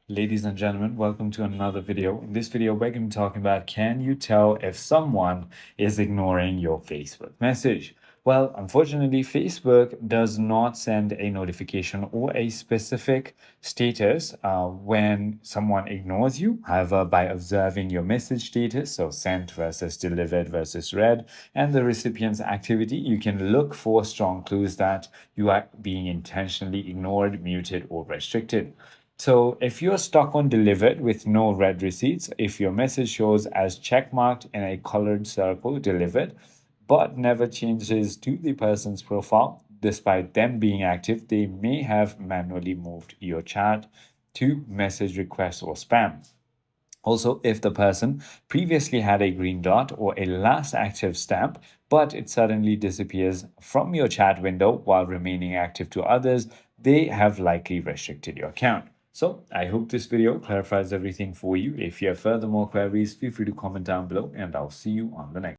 Ladies and gentlemen, welcome to another video. In this video, we're going to be talking about, can you tell if someone is ignoring your Facebook message? Well, unfortunately, Facebook does not send a notification or a specific status when someone ignores you. However, by observing your message status, so sent versus delivered versus read, and the recipient's activity, you can look for strong clues that you are being intentionally ignored, muted, or restricted. So if you're stuck on delivered with no read receipts, if your message shows as checkmarked in a colored circle delivered, but never changes to the person's profile, despite them being active, they may have manually moved your chat to message request or spam. Also, if the person previously had a green dot or a last active stamp, but it suddenly disappears from your chat window while remaining active to others, they have likely restricted your account. So I hope this video clarifies everything for you. If you have further more queries, feel free to comment down below and I'll see you on the next.